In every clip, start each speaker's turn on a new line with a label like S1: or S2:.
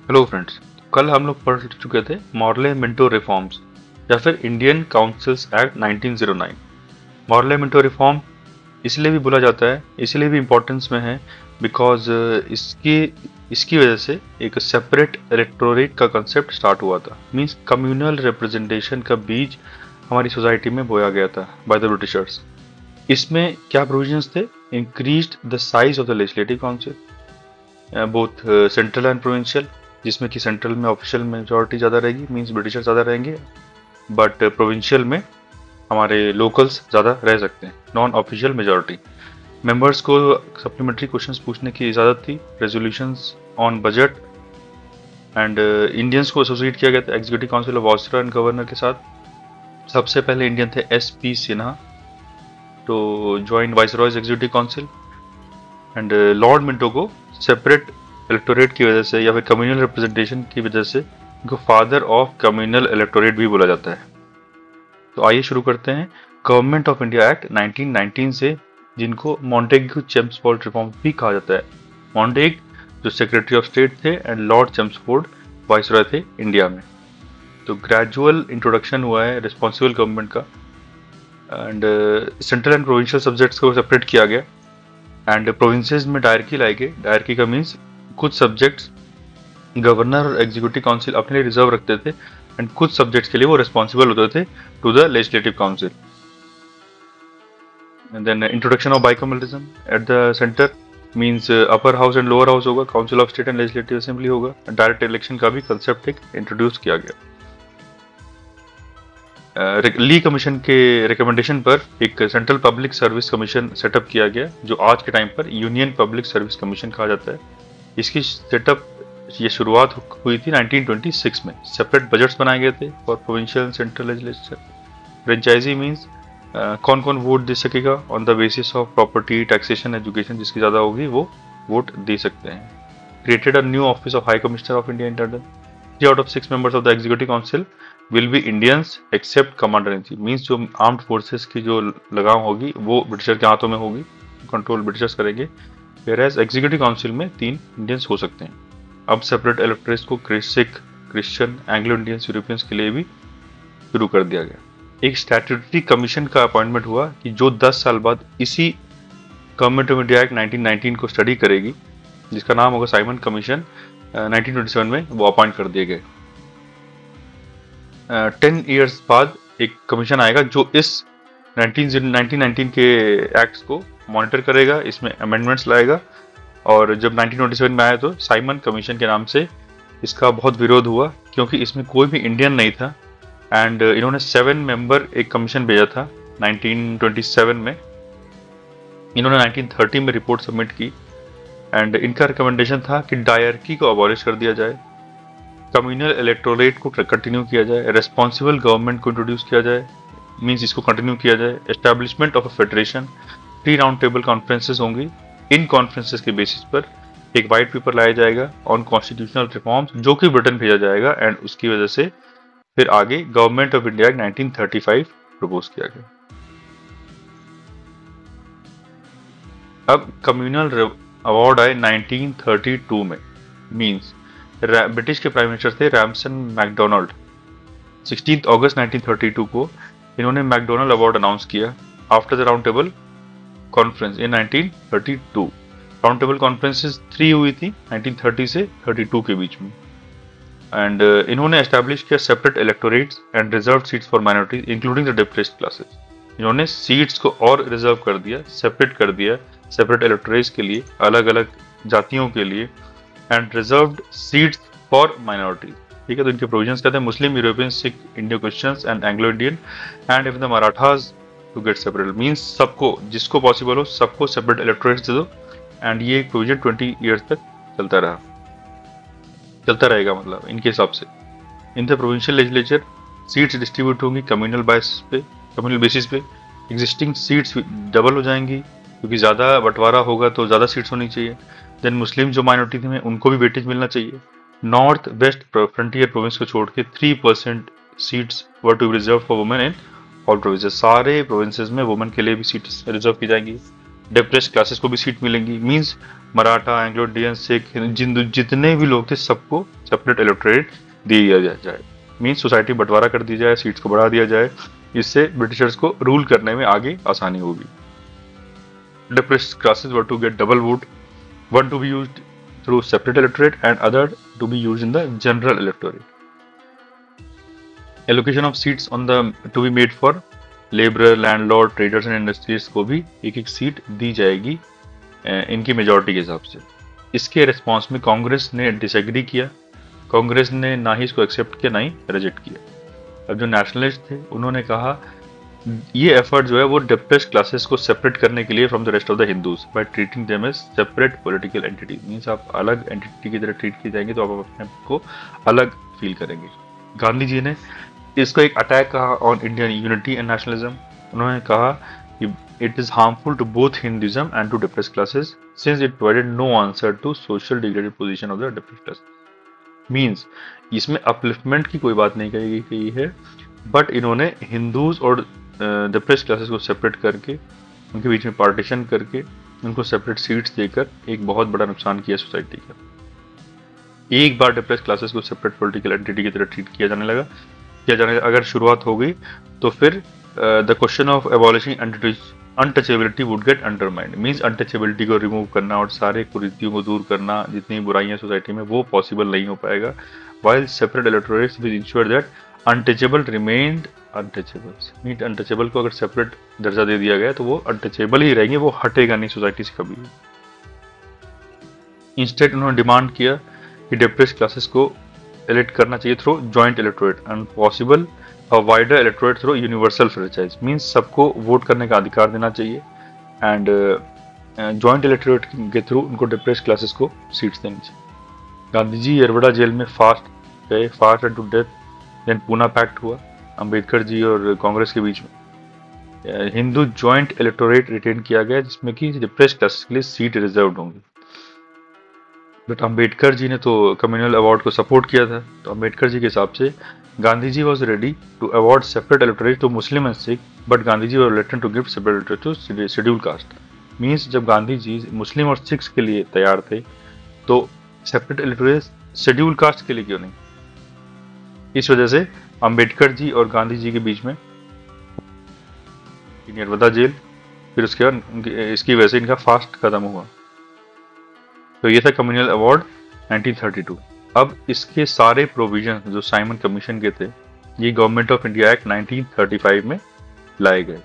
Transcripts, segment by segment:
S1: Hello friends. कल हम लोग पढ़ चुके थे मॉर्ले मिंटो रिफॉर्म्स या फिर Indian councils act 1909। Morley Minto reform इसलिए भी बोला जाता है, इसलिए भी इम्पोर्टेंस में है बिकॉज इसकी इसकी वजह से एक सेपरेट इलेक्टोरेट का कंसेप्ट स्टार्ट हुआ था। मींस कम्युनल रिप्रेजेंटेशन का बीज हमारी सोसाइटी में बोया गया था बाय द ब्रिटिशर्स। इसमें क्या प्रोविजंस थे? Increased the size of the legislative council, both central and provincial, जिसमें कि सेंट्रल में ऑफिशियल मेजोरिटी ज़्यादा रहेगी, मींस ब्रिटिशर ज़्यादा रहेंगे, बट प्रोविंशियल में हमारे लोकल्स ज़्यादा रह सकते हैं, नॉन ऑफिशियल मेजोरिटी। मेंबर्स को सप्लीमेंट्री क्वेश्चंस पूछने की इजाज़त थी, resolutions on budget, and Indians को एसोसिएट किया गया था executive council of viceroy and governor के साथ। सबसे पहले इंडियन थे SP सिन्हा तो join viceroys executive council, and Lord Minto को सेपरेट इलेक्टोरेट की वजह से या फिर कम्युनल रिप्रेजेंटेशन की वजह से इनको फादर ऑफ कम्युनल इलेक्टोरेट भी बोला जाता है। तो आइए शुरू करते हैं गवर्नमेंट ऑफ इंडिया एक्ट 1919 से, जिनको मॉन्टेग्यू चेम्सफोर्ड रिफॉर्म भी कहा जाता है। मॉन्टेग जो सेक्रेटरी ऑफ स्टेट थे एंड लॉर्ड चेम्सफोर्ड वाइसरॉय थे इंडिया में। तो ग्रेजुअल इंट्रोडक्शन हुआ है रिस्पॉन्सिबल गवर्नमेंट का, and central and provincial subjects को सेपरेट किया गया, एंड प्रोविंसेस में डायरकी लाई गई। डायरकी का मीन्स कुछ सब्जेक्ट्स गवर्नर और एग्जीक्यूटिव काउंसिल अपने लिए रिजर्व रखते थे एंड कुछ सब्जेक्ट्स के लिए वो रिस्पॉन्सिबल होते थे to the legislative council. And then introduction of bicameralism at the centre, means upper house and lower house होगा, council of state and legislative assembly होगा। डायरेक्ट इलेक्शन का भी कंसेप्ट एक इंट्रोड्यूस किया गया। ली कमीशन के रिकमेंडेशन पर एक central public service commission setup किया गया, जो आज के टाइम पर यूनियन पब्लिक सर्विस कमीशन कहा जाता है। इसकी सेटअप ये शुरुआत हुई थी 1926 में। सेपरेट बजट्स बनाए गए थे for provincial and central legislature. Franchise means कौन कौन वोट दे सकेगा on the basis of property, taxation, education, जिसकी ज़्यादा होगी वो वोट दे सकते हैं। Created a new office of high commissioner of India internal. 3 out of 6 members of the executive council will be Indians except commander in chief. Means जो armed forces की जो लगाम होगी वो ब्रिटिशर के हाथों में होगी, कंट्रोल ब्रिटिशर्स करेंगे। वेयरएज एग्जीक्यूटिव काउंसिल में 3 इंडियंस हो सकते हैं। अब सेपरेट इलेक्टोरेट्स को Sikh, Christian, Anglo Indians, Europeans के लिए भी शुरू कर दिया गया। एक स्टैट्यूटरी कमीशन का अपॉइंटमेंट हुआ कि जो 10 साल बाद इसी गवर्नमेंट ऑफ इंडिया एक्ट 1919 को स्टडी करेगी, जिसका नाम होगा साइमन कमीशन। 1927 में वो अपॉइंट कर दिए गए। 10 ईयर्स बाद एक कमीशन आएगा जो इस 1919 के एक्ट्स को मॉनिटर करेगा, इसमें अमेंडमेंट्स लाएगा। और जब 1927 में आया तो साइमन कमीशन के नाम से इसका बहुत विरोध हुआ, क्योंकि इसमें कोई भी इंडियन नहीं था। एंड इन्होंने 7 मेंबर एक कमीशन भेजा था 1927 में। इन्होंने 1930 में रिपोर्ट सबमिट की, एंड इनका रिकमेंडेशन था कि डायरकी को अबॉलिश कर दिया जाए, कम्युनल इलेक्टोरेट को कंटिन्यू किया जाए, रेस्पॉन्सिबल गवर्नमेंट को इंट्रोड्यूस किया जाए, मींस इसको कंटिन्यू किया जाए, establishment of a federation, 3 round table conferences होंगी। इन कॉन्फ्रेंसेस के बेसिस पर एक वाइट पेपर लाया जाएगा ऑन कॉन्स्टिट्यूशनल रिफॉर्म्स, जो कि ब्रिटेन भेजा जाएगा, एंड उसकी वजह से फिर आगे गवर्नमेंट ऑफ इंडिया 1935 प्रपोज किया गया। अब कम्युनल अवार्ड आए 1932 में। मींस ब्रिटिश के प्राइम मिनिस्टर थे रैमसन मैकडोनाल्ड। 16 अगस्त 1932 को इन्होंने मैकडोनाल्ड अवार्ड अनाउंस किया after the round table conference in 1932। Round table conferences 3 हुई थी 1930 से 32 के बीच में। एंड इन्होंने एस्टैब्लिश किया separate electorates and reserve seats for minorities including the depressed classes. इन्होंने सीट्स को और रिजर्व कर दिया, सेपरेट कर दिया, सेपरेट इलेक्टोरेट्स के लिए, अलग अलग जातियों के लिए, and reserved seats for minorities. ठीक है, तो इनके प्रोविजंस कहते हैं Muslim, European, Sikh, Indian Christians and Anglo Indian, and if the Marathas to get separate. Means सबको, जिसको पॉसिबल हो सबको सेपरेट इलेक्टोरेट्स दे दो। एंड ये एक प्रोविजन 20 ईयर्स तक चलता रहेगा, मतलब इनके हिसाब से। In the provincial legislature seats distribute होंगी कम्युनल बेसिस पे। एग्जिस्टिंग सीट्स डबल हो जाएंगी, क्योंकि ज़्यादा बंटवारा होगा तो ज़्यादा सीट्स होनी चाहिए। देन मुस्लिम जो माइनॉरिटी थी उनको भी वेटेज मिलना चाहिए। नॉर्थ वेस्ट फ्रंटियर प्रोविंस को छोड़ के 3% seats were to be reserve for women in all provinces. सारे प्रोविंसेस में वुमेन के लिए भी सीट्स रिजर्व की जाएंगी। डिप्रेस्ड क्लासेस को भी सीट मिलेंगी, means Maratha, Anglo Indian, Sikh, जितने भी लोग थे सबको सेपरेट इलेक्टोरेट दिया जाए, मींस सोसाइटी बंटवारा कर दी जाए, सीट्स को बढ़ा दिया जाए, इससे ब्रिटिशर्स को रूल करने में आगे आसानी होगी। Depressed classes were to get double vote, one to be used through separate electorate and other to be used in the general electorate. Allocation of seats on the to be made for laborer, landlord, traders and industries को भी एक एक seat दी जाएगी इनकी majority के हिसाब से। इसके रिस्पॉन्स में कांग्रेस ने डिसएग्री किया, कांग्रेस ने ना ही इसको एक्सेप्ट किया ना ही रिजेक्ट किया। अब जो नेशनलिस्ट थे उन्होंने कहा ये एफर्ट जो है वो डिप्रेस्ड क्लासेस को सेपरेट करने के लिए from the rest of the Hindus by treating them as separate political entity, means आप अलग एंटिटी की तरह ट्रीट किए जाएंगे तो आप अपने आप को अलग फील करेंगे। गांधी जी ने इसको एक अटैक कहा on Indian unity and nationalism. उन्होंने कहा कि it is harmful to both Hinduism and to depressed classes since it provided no answer to social degraded position of the depressed class. Means इसमें upliftment की कोई बात नहीं कही गई है, बट इन्होंने हिंदूज और डिप्रेस्ड क्लासेस को सेपरेट करके उनके बीच में पार्टीशन करके उनको सेपरेट सीट्स देकर एक बहुत बड़ा नुकसान किया सोसाइटी का। एक बार डिप्रेस्ड क्लासेस को सेपरेट पॉलिटिकल एंटिटी की तरह ट्रीट किया जाने लगा, अगर शुरुआत हो गई तो फिर the question of abolishing untouchability would get undermined, means untouchability को रिमूव करना और सारे कुरीतियों को दूर करना, जितनी बुराइयां सोसाइटी में, वो पॉसिबल नहीं हो पाएगा। While separate electorates will ensure that untouchable remained untouchables, meet untouchable को अगर सेपरेट दर्जा दे दिया गया तो वो अनटचेबल ही रहेंगे, वो हटेगा नहीं सोसाइटी से कभी। इंस्टेड उन्होंने डिमांड किया कि डिप्रेस्ड क्लासेस को इलेक्ट करना चाहिए through joint electorate and possible a wider electorate through universal franchise, means सबको वोट करने का अधिकार देना चाहिए एंड जॉइंट इलेक्टोरेट के थ्रू उनको डिप्रेस्ड क्लासेस को सीट्स देनी चाहिए। गांधी जी यरवड़ा जेल में फास्ट गए, fast and to death, then Poona pact हुआ अंबेडकर जी और कांग्रेस के बीच में। हिंदू जॉइंट इलेक्टोरेट रिटेन किया गया जिसमें कि डिप्रेस्ड क्लासेस के लिए सीट रिजर्व होंगी। बट अंबेडकर जी ने तो कम्युनल अवार्ड को सपोर्ट किया था, तो अंबेडकर जी के हिसाब से Gandhi ji was ready to award separate electorate to Muslim and Sikh, but Gandhi ji was related to give separate electorate to scheduled caste. Means जब गांधी जी मुस्लिम और सिख्स के लिए तैयार थे तो सेपरेट इलेक्टोरेट शेड्यूल कास्ट के लिए क्यों नहीं? इस वजह से अंबेडकर जी और गांधी जी के बीच में नर्मदा जेल, फिर उसके बाद इसकी वजह से इनका फास्ट खत्म हुआ। तो ये था कम्युनल अवार्ड 1932। अब इसके सारे प्रोविजन जो साइमन कमीशन के थे ये गवर्नमेंट ऑफ इंडिया एक्ट 1935 में लाए गए।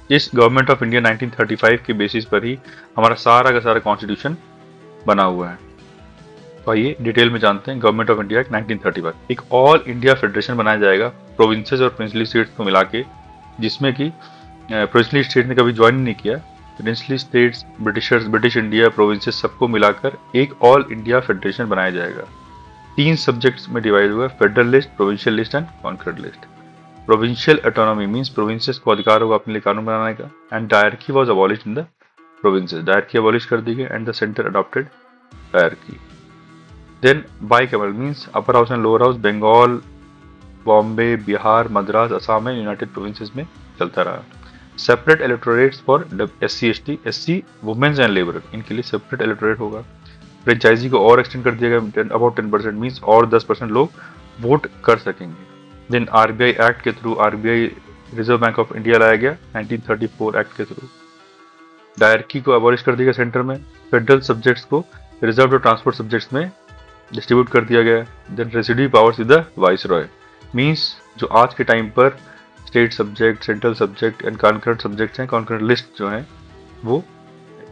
S1: इस गवर्नमेंट ऑफ इंडिया 1935 के बेसिस पर ही हमारा सारा का सारा कॉन्स्टिट्यूशन बना हुआ है। तो आइए डिटेल में जानते हैं गवर्नमेंट ऑफ इंडिया एक्ट 1935। एक ऑल इंडिया फेडरेशन बनाया जाएगा प्रोविंसेस और प्रिंसली स्टेट्स को मिला के, जिसमें कि प्रिंसली स्टेट ने कभी ज्वाइन नहीं किया। Princely states, British India, provinces सबको मिलाकर एक ऑल इंडिया फेडरेशन बनाया जाएगा। 3 सब्जेक्ट्स में डिवाइड हुआ है, federal list, provincial list and concurrent list. Provincial autonomy means provinces को अधिकार होगा अपने लिए कानून बनाने का, and dyarchy was abolished in the provinces, dyarchy abolish कर दी गई and the centre adopted dyarchy. Then bicameral means upper house and lower house Bengal, Bombay, Bihar, Madras, Assam में यूनाइटेड प्रोविंसेस में चलता रहा। Separate electorates for SC, ST, SC, women's and labour, इनके लिए separate electorate होगा। फ्रेंचाइजी को और एक्सटेंड कर दिया गया अबाउट 10%, मींस और 10% लोग वोट कर सकेंगे। देन RBI एक्ट के through RBI reserve bank of India लाया गया 1934 एक्ट के थ्रू। डायरकी को अबॉलिश कर दिया गया सेंटर में। फेडरल सब्जेक्ट्स को रिजर्व और ट्रांसपोर्ट सब्जेक्ट्स में डिस्ट्रीब्यूट कर दिया गया। Then residue powers with the viceroy, means जो आज के टाइम पर state subject, central subject and concurrent subjects हैं, कॉन्करेंट लिस्ट जो है वो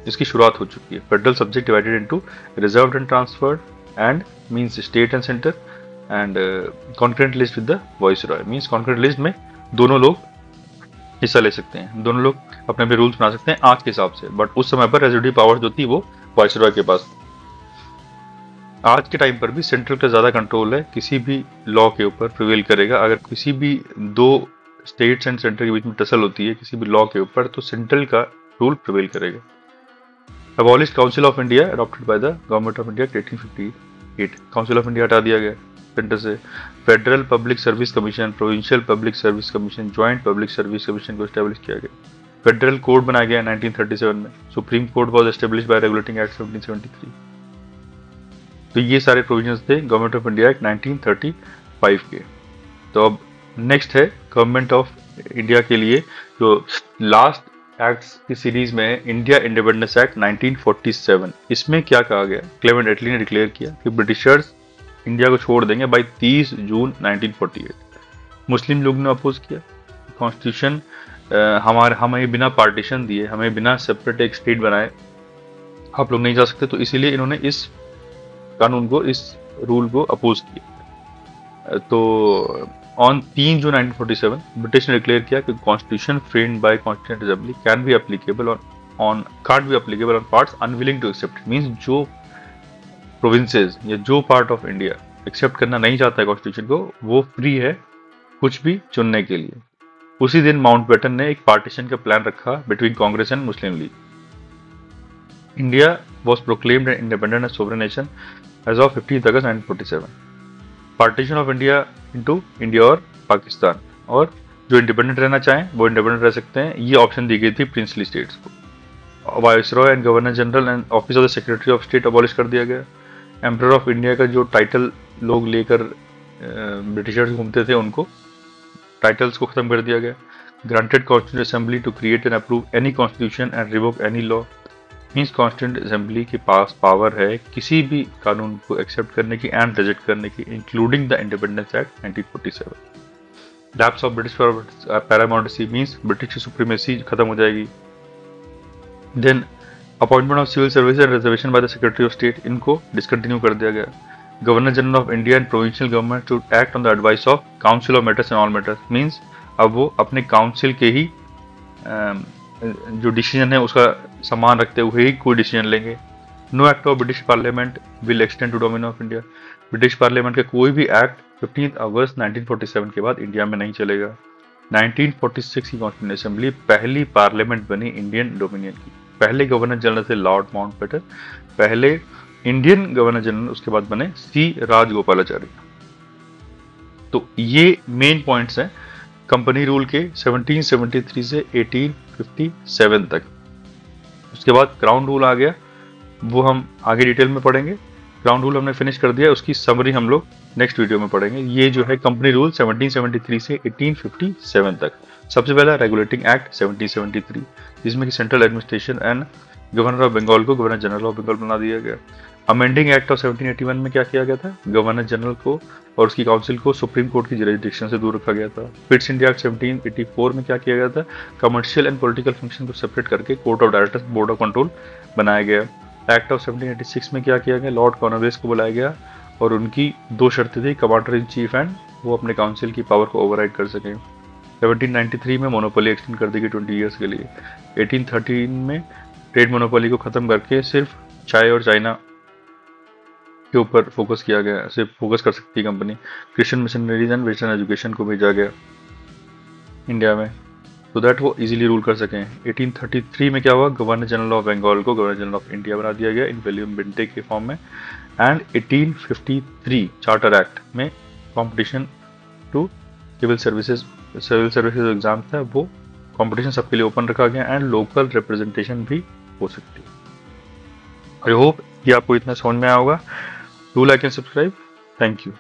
S1: इसकी शुरुआत हो चुकी है। Federal subject divided into reserved and transferred and means state and centre, and concurrent list with the viceroy means concurrent list में दोनों लोग हिस्सा ले सकते हैं, दोनों लोग अपने अपने रूल्स बना सकते हैं आज के हिसाब से, बट उस समय पर रेसिड्यू पावर्स जो थी वो वाइसरॉय के पास। आज के टाइम पर भी सेंट्रल का ज्यादा कंट्रोल है, किसी भी लॉ के ऊपर प्रिवेल करेगा। अगर किसी भी 2 स्टेट्स एंड सेंटर के बीच में टसल होती है किसी भी लॉ के ऊपर, तो सेंट्रल का रूल प्रिवेल करेगा। Abolish council of India adopted by the government of India 1858, council of India हटा दिया गया सेंटर से। Federal public service commission, provincial public service commission, joint public service commission को एस्टेब्लिश किया गया। फेडरल कोड बनाया गया 1937 में। Supreme court was establish by regulating act 1773। तो ये सारे प्रोविजंस थे गवर्नमेंट ऑफ इंडिया एक्ट 1935 के। तो अब नेक्स्ट है गवर्नमेंट ऑफ इंडिया के लिए जो लास्ट एक्ट्स की सीरीज में है, इंडिया इंडिपेंडेंस एक्ट 1947। इसमें क्या कहा गया, क्लेमेंट एटली ने डिक्लेयर किया कि ब्रिटिशर्स इंडिया को छोड़ देंगे बाई 30 जून 1948। मुस्लिम लोग ने अपोज किया, कॉन्स्टिट्यूशन हमें बिना पार्टीशन दिए, हमें बिना सेपरेट एक स्टेट बनाए आप लोग नहीं जा सकते। तो इसीलिए इन्होंने इस कानून को, इस रूल को अपोज किया। तो ऑन 3 जून 1947 ब्रिटिश ने डिक्लेयर किया कि constitution framed by constituent assembly can be applicable on can't be applicable on parts unwilling to accept. Means जो प्रोविंसेस या जो पार्ट ऑफ इंडिया एक्सेप्ट करना नहीं चाहता है कॉन्स्टिट्यूशन को, वो फ्री है कुछ भी चुनने के लिए। उसी दिन माउंटबेटन ने एक पार्टीशन का प्लान रखा between Congress and Muslim League. India was proclaimed an independent and sovereign nation as of 15 August 1947। Partition of India into India और पाकिस्तान, और जो इंडिपेंडेंट रहना चाहें वो इंडिपेंडेंट रह सकते हैं, ये ऑप्शन दी गई थी प्रिंसली स्टेट्स को। Viceroy and governor general and office of the secretary of state abolish कर दिया गया। एम्परर ऑफ इंडिया का जो टाइटल लोग लेकर ब्रिटिशर्स घूमते थे, उनको टाइटल्स को खत्म कर दिया गया। Granted constituent assembly to create and approve any constitution and revoke any law. Means constituent assembly के पास पावर है किसी भी कानून को एक्सेप्ट करने की एंड रिजेक्ट करने की, including the independence act 1947। Lapse of British paramountcy means British की सुप्रीमेसी खत्म हो जाएगी। Then appointment of civil service and reservation by the secretary of state, इनको डिसकंटिन्यू कर दिया गया। Governor general of India and provincial government to act on the advice of council of matters and all matters. Means अब वो अपने council के ही जो decision है उसका सम्मान रखते हुए ही कोई डिसीजन लेंगे। No act of British parliament will extend to domain of India. British parliament का कोई भी एक्ट 15 अगस्त 1947 के बाद इंडिया में नहीं चलेगा। 1946 की कॉन्स्टिट्यूंट असेंबली पहली पार्लियामेंट बनी इंडियन डोमिनियन की। पहले गवर्नर जनरल थे लॉर्ड माउंटबेटन, पहले इंडियन गवर्नर जनरल, उसके बाद बने सी राजगोपालाचारी। तो ये मेन पॉइंट्स हैं कंपनी रूल के 1773 से 1857 तक। उसके बाद क्राउन रूल आ गया, वो हम आगे डिटेल में पढ़ेंगे। क्राउन रूल हमने फिनिश कर दिया, उसकी समरी हम लोग नेक्स्ट वीडियो में पढ़ेंगे। ये जो है कंपनी रूल 1773 से 1857 तक। सबसे पहला रेगुलेटिंग एक्ट 1773, जिसमें कि central administration and governor of Bengal को गवर्नर जनरल ऑफ बंगाल बना दिया गया। अमेंडिंग एक्ट ऑफ 1781 में क्या किया गया था, गवर्नर जनरल को और उसकी काउंसिल को सुप्रीम कोर्ट की जुरिसडिक्शन से दूर रखा गया था। पिट्स इंडिया एक्ट 1784 में क्या किया गया था, कमर्शियल एंड पॉलिटिकल फंक्शन को सेपरेट करके court of directors board of control बनाया गया। एक्ट ऑफ 1786 में क्या किया गया, लॉर्ड कॉर्नवालिस को बुलाया गया और उनकी दो शर्तें थी, कमांडर इन चीफ एंड वो अपने काउंसिल की पावर को ओवरराइड कर सकें। 1793 में मोनोपोली एक्सटेंड कर दी गई 20 ईयर्स के लिए। 1813 में ट्रेड मोनोपोली को खत्म करके सिर्फ चाय और चाइना के ऊपर फोकस किया गया, सिर्फ फोकस कर सकती है company. Christian missionaries and western education को भेजा गया इंडिया में, तो दैट वो इजीली रूल कर सकें। 1833 में क्या हुआ, गवर्नर जनरल ऑफ बंगाल को गवर्नर जनरल ऑफ इंडिया बना दिया गया इन विलियम बेंटे के फॉर्म में। एंड 1853 चार्टर एक्ट में competition to civil services exam था, वो कंपटीशन सबके लिए ओपन रखा गया एंड लोकल रिप्रेजेंटेशन भी हो सकती है। आई होप कि आपको इतना समझ में आया होगा। Do like and subscribe. Thank you.